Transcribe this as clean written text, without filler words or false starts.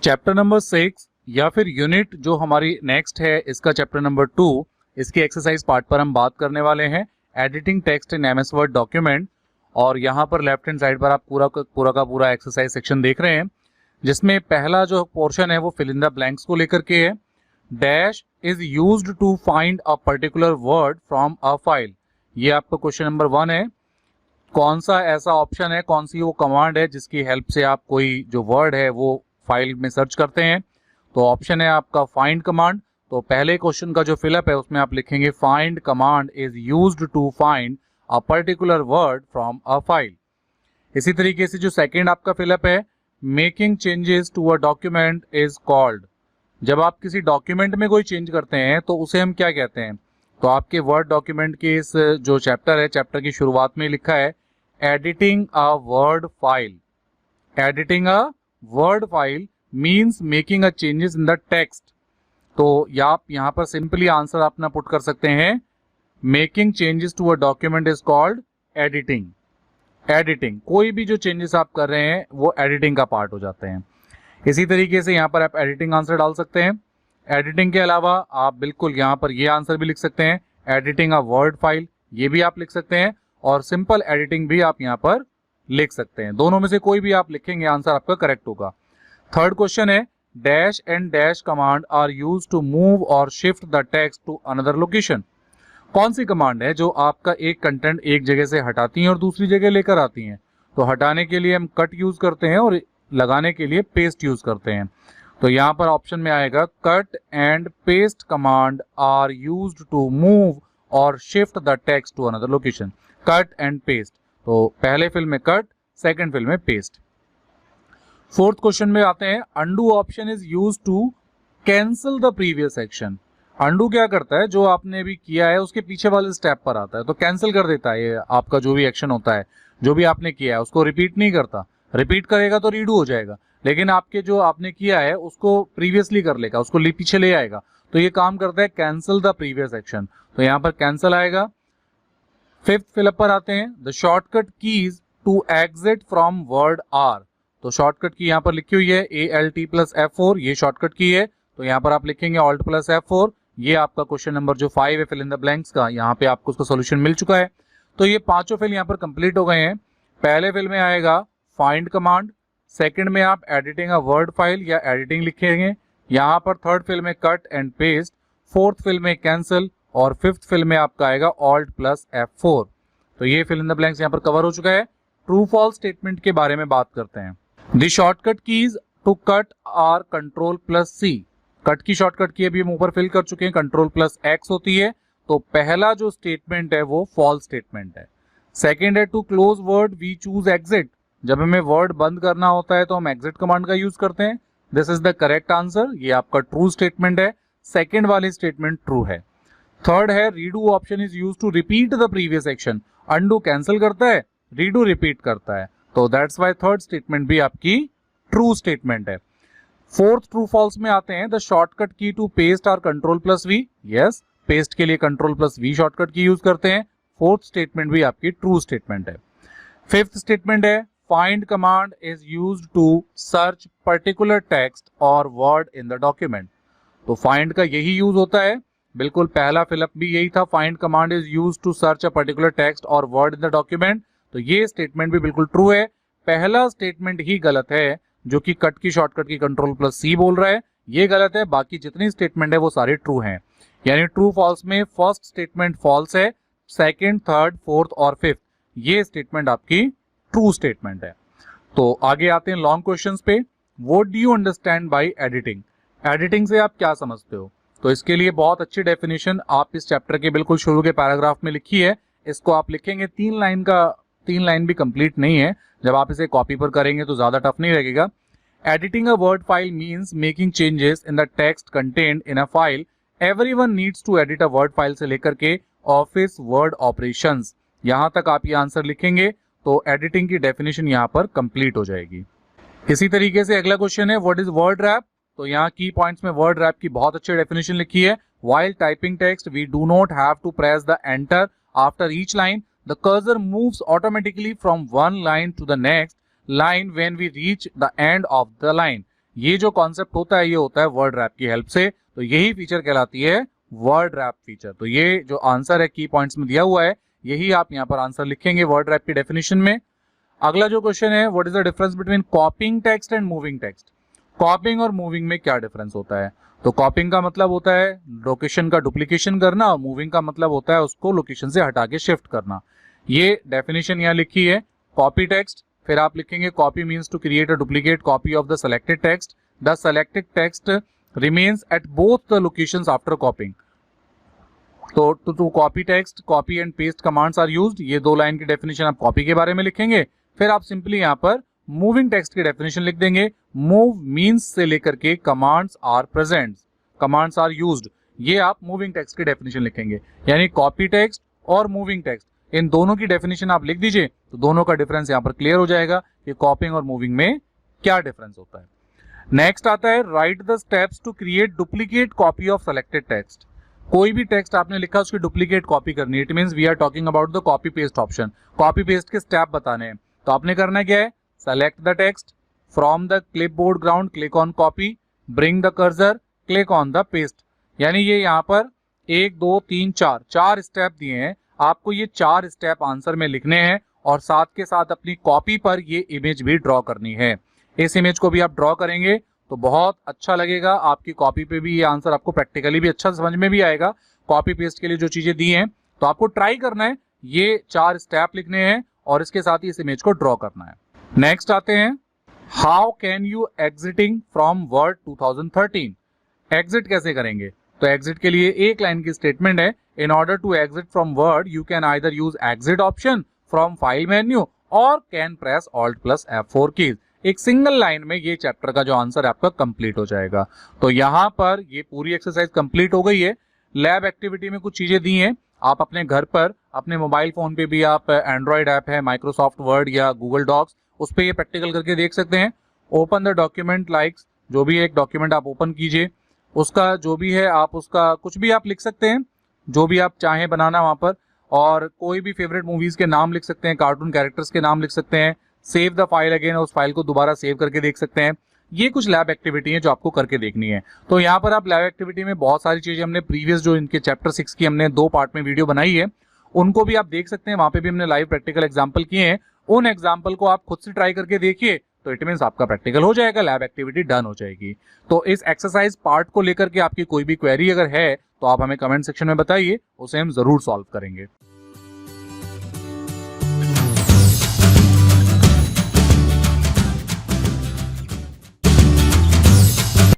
Chapter number 6 या फिर unit जो हमारी नेक्स्ट है इसका चैप्टर नंबर 2, इसकी एक्सरसाइज पार्ट पर हम बात करने वाले हैं editing text in MS word document. और यहाँ पर लेफ्ट हैंड साइड पर आप पूरा का पूरा एक्सरसाइज सेक्शन देख रहे हैं, जिसमें पहला जो पोर्शन है वो फिल इन द ब्लैंक्स को लेकर के है। Dash is used to find a particular word from a file, ये आपका क्वेश्चन नंबर 1 है। कौन सा ऐसा ऑप्शन है, कौन सी वो कमांड है जिसकी हेल्प से आप कोई जो वर्ड है वो फाइल में सर्च करते हैं? तो ऑप्शन है आपका फाइंड कमांड। तो पहले क्वेश्चन का जो फिलअप है उसमें आप लिखेंगे find command is used to find a particular word from a file. इसी तरीके से जो सेकंड आपका फिलअप है, making changes to a document is called. जब आप किसी डॉक्यूमेंट में कोई चेंज करते हैं तो उसे हम क्या कहते हैं? तो आपके वर्ड डॉक्यूमेंट के इस जो चैप्टर है, चैप्टर की शुरुआत में लिखा है editing a Word file. Editing a Word file means making a changes in the text. तो आप यहाँ पर सिंपली आंसर अपना पुट कर सकते हैं, making changes to a document is called editing. Editing, कोई भी जो चेंजेस आप कर रहे हैं वो एडिटिंग का पार्ट हो जाते हैं। इसी तरीके से यहाँ पर आप एडिटिंग आंसर डाल सकते हैं। एडिटिंग के अलावा आप बिल्कुल यहाँ पर ये आंसर भी लिख सकते हैं, एडिटिंग अ वर्ड फाइल, ये भी आप लिख सकते हैं। और सिंपल एडिटिंग भी आप यहाँ पर लिख सकते हैं। दोनों में से कोई भी आप लिखेंगे आंसर आपका करेक्ट होगा। थर्ड क्वेश्चन है dash and dash command are used to move और shift the text to another location. कौन सी कमांड है जो आपका एक कंटेंट एक जगह से हटाती हैं और दूसरी जगह लेकर आती हैं? तो हटाने के लिए हम कट यूज करते हैं और लगाने के लिए पेस्ट यूज करते हैं। तो यहाँ पर ऑप्शन में आएगा cut and paste command are used to move और shift the text to another location. Cut and paste, तो पहले फिल में कट, सेकंड फिल में पेस्ट। फोर्थ क्वेश्चन में आते हैं, undo option is used to cancel the previous action. Undo क्या करता है, जो आपने भी किया है उसके पीछे वाले स्टेप पर आता है तो कैंसिल कर देता है। ये आपका जो भी एक्शन होता है, जो भी आपने किया है उसको रिपीट नहीं करता। रिपीट करेगा तो रीडू हो जाएगा, लेकिन आपके जो आपने किया है उसको प्रीवियसली कर लेगा, उसको पीछे ले आएगा। तो ये काम करता है कैंसिल द प्रीवियस एक्शन, तो यहाँ पर कैंसिल आएगा। फिफ्थ फिलअप पर आते हैं, the shortcut keys to exit from Word are. तो शॉर्टकट की यहाँ पर लिखी हुई है ALT + F4, ये शॉर्टकट की है। तो यहाँ पर आप लिखेंगे Alt + F4। ये आपका क्वेश्चन नंबर जो 5 है फिल इन द ब्लैंक्स का, यहाँ पे आपको उसका सोल्यूशन मिल चुका है। तो ये पांचों फिल यहाँ पर कंप्लीट हो गए हैं। पहले फिल में आएगा फाइंड कमांड, सेकंड में आप एडिटिंग अ वर्ड फाइल या एडिटिंग लिखेंगे, यहाँ पर थर्ड फिल में cut and paste, fourth fill में कैंसिल और फिफ्थ फिल में आपका आएगा Alt + F4। तो ये फिल इन द ब्लैंक्स यहाँ पर कवर हो चुका है। ट्रू फॉल्स स्टेटमेंट के बारे में बात करते हैं। The shortcut keys to cut are Ctrl + C। Cut की शॉर्टकट की अभी हम ऊपर फिल कर चुके हैं, Ctrl + X होती है। तो पहला जो स्टेटमेंट है वो फॉल्स स्टेटमेंट है। सेकेंड है to close Word we choose exit. जब हमें वर्ड बंद करना होता है तो हम एग्जिट कमांड का यूज करते हैं। This is the correct answer, ये आपका ट्रू स्टेटमेंट है। सेकेंड वाली स्टेटमेंट ट्रू है। थर्ड है redo option is use to repeat the previous action. Undo cancel करता है, रीडू रिपीट करता है, तो दैट्स वाई थर्ड स्टेटमेंट भी आपकी ट्रू स्टेटमेंट है। फोर्थ ट्रू फॉल्स में आते हैं, the shortcut key to paste are Ctrl + V। Yes, paste के लिए Ctrl + V shortcut key use करते हैं। फोर्थ स्टेटमेंट भी आपकी ट्रू स्टेटमेंट है। फिफ्थ स्टेटमेंट है find command is used to search particular text और वर्ड इन द डॉक्यूमेंट। तो फाइंड का यही यूज होता है, बिल्कुल पहला फिलअप भी यही था, find command is used to search a particular text और वर्ड इन द डॉक्यूमेंट। तो ये स्टेटमेंट भी बिल्कुल ट्रू है। पहला स्टेटमेंट ही गलत है, जो कि कट की शॉर्टकट की Ctrl + C बोल रहा है, ये गलत है। बाकी जितनी स्टेटमेंट है वो सारे ट्रू हैं। यानी ट्रू फॉल्स में फर्स्ट स्टेटमेंट फॉल्स है, सेकंड, थर्ड, फोर्थ और फिफ्थ ये स्टेटमेंट आपकी ट्रू स्टेटमेंट है। तो आगे आते हैं लॉन्ग क्वेश्चंस पे। What do you understand by editing? Editing से आप क्या समझते हो? तो इसके लिए बहुत अच्छी डेफिनेशन आप इस चैप्टर के बिल्कुल शुरू के पैराग्राफ में लिखी है। इसको आप लिखेंगे, 3 लाइन भी कंप्लीट नहीं है। जब आप इसे कॉपी पर करेंगे तो ज्यादा टफ नहीं लगेगा। Editing a Word file means making changes in the text content in a file. Everyone needs to edit a Word file से लेकर के ऑफिस वर्ड ऑपरेशंस, यहां तक आप ये आंसर लिखेंगे तो एडिटिंग की डेफिनेशन यहां पर कंप्लीट हो जाएगी। इसी तरीके से अगला क्वेश्चन है व्हाट इज वर्ड रैप। तो यहाँ की पॉइंट्स में वर्ड रैप की बहुत अच्छी डेफिनेशन लिखी है। While typing text we do not have to press the enter after each line. The cursor moves automatically from one line to the next line when we reach the end of the line. ये जो concept होता है ये होता है word rap की help से, तो यही फीचर कहलाती है वर्ड रैप फीचर। तो ये जो आंसर है की पॉइंट्स में दिया हुआ है, यही आप यहाँ पर आंसर लिखेंगे वर्ड रैप की डेफिनेशन में। अगला जो क्वेश्चन है, what is the difference between कॉपिंग text and moving text. कॉपिंग और मूविंग में क्या डिफरेंस होता है? तो कॉपिंग का मतलब होता है लोकेशन का डुप्लीकेशन करना, और मूविंग का मतलब होता है उसको लोकेशन से हटा के शिफ्ट करना। ये डेफिनेशन यहाँ लिखी है। कॉपी टेक्स्ट, फिर आप लिखेंगे copy means to create a duplicate copy of the selected text, the selected text remains at both the locations after copying. तो to copy text, copy and paste commands are used. ये 2 line की definition आप copy के बारे में लिखेंगे। फिर आप सिंपली यहाँ पर मूविंग टेक्स्ट की डेफिनेशन लिख देंगे। मूव मीन्स से लेकर के commands are present, commands are used, ये आप मूविंग टेक्स्ट की डेफिनेशन लिखेंगे। यानी कॉपी टेक्स्ट और मूविंग टेक्स्ट, इन दोनों की डेफिनेशन आप लिख दीजिए, तो दोनों का डिफरेंस यहाँ पर क्लियर हो जाएगा कि कॉपिंग और मूविंग में क्या डिफरेंस होता है। नेक्स्ट आता है write the steps to create duplicate copy of selected text. कोई भी टेक्स्ट आपने लिखा उसकी डुप्लीकेट कॉपी करनी है। It means we are talking about the copy paste option. Copy paste के स्टेप बताने हैं, तो आपने करना क्या है, select the text from the clipboard ground, click on copy, bring the cursor, click on the paste. यानी ये यहाँ पर 1 2 3 4 स्टेप दिए हैं, आपको ये 4 स्टेप आंसर में लिखने हैं और साथ के साथ अपनी कॉपी पर ये इमेज भी ड्रॉ करनी है। इस इमेज को भी आप ड्रॉ करेंगे तो बहुत अच्छा लगेगा, आपकी कॉपी पे भी ये आंसर आपको प्रैक्टिकली भी अच्छा समझ में भी आएगा। कॉपी पेस्ट के लिए जो चीजें दी हैं, तो आपको ट्राई करना है, ये 4 स्टेप लिखने हैं और इसके साथ ही इस इमेज को ड्रॉ करना है। नेक्स्ट आते हैं, how can you exiting from word 2013। Exit कैसे करेंगे? तो एग्जिट के लिए एक लाइन की स्टेटमेंट है, in order to exit from word you can either use exit option from file menu और can press alt plus F4 keys. एक सिंगल लाइन में ये चैप्टर का जो आंसर है आपका कंप्लीट हो जाएगा। तो यहाँ पर ये पूरी एक्सरसाइज कंप्लीट हो गई है। लैब एक्टिविटी में कुछ चीजें दी हैं, आप अपने घर पर अपने मोबाइल फोन पे भी, आप एंड्रॉइड ऐप है माइक्रोसॉफ्ट वर्ड या गूगल डॉक्स, उस पर ये प्रैक्टिकल करके देख सकते हैं। ओपन द डॉक्यूमेंट लाइक्स, जो भी एक डॉक्यूमेंट आप ओपन कीजिए, उसका जो भी है आप उसका कुछ भी आप लिख सकते हैं, जो भी आप चाहें बनाना वहां पर, और कोई भी फेवरेट मूवीज के नाम लिख सकते हैं, कार्टून कैरेक्टर्स के नाम लिख सकते हैं। सेव द फाइल अगेन, उस फाइल को दोबारा सेव करके देख सकते हैं। ये कुछ लैब एक्टिविटी है जो आपको करके देखनी है। तो यहाँ पर आप लैब एक्टिविटी में बहुत सारी चीजें हमने प्रीवियस जो इनके चैप्टर 6 की हमने 2 पार्ट में वीडियो बनाई है, उनको भी आप देख सकते हैं। वहां पे भी हमने लाइव प्रैक्टिकल एग्जाम्पल किए हैं, उन एग्जाम्पल को आप खुद से ट्राई करके देखिए, तो इट मीन्स आपका प्रैक्टिकल हो जाएगा, लैब एक्टिविटी डन हो जाएगी। तो इस एक्सरसाइज पार्ट को लेकर के आपकी कोई भी क्वेरी अगर है तो आप हमें कमेंट सेक्शन में बताइए, उसे हम जरूर सॉल्व करेंगे।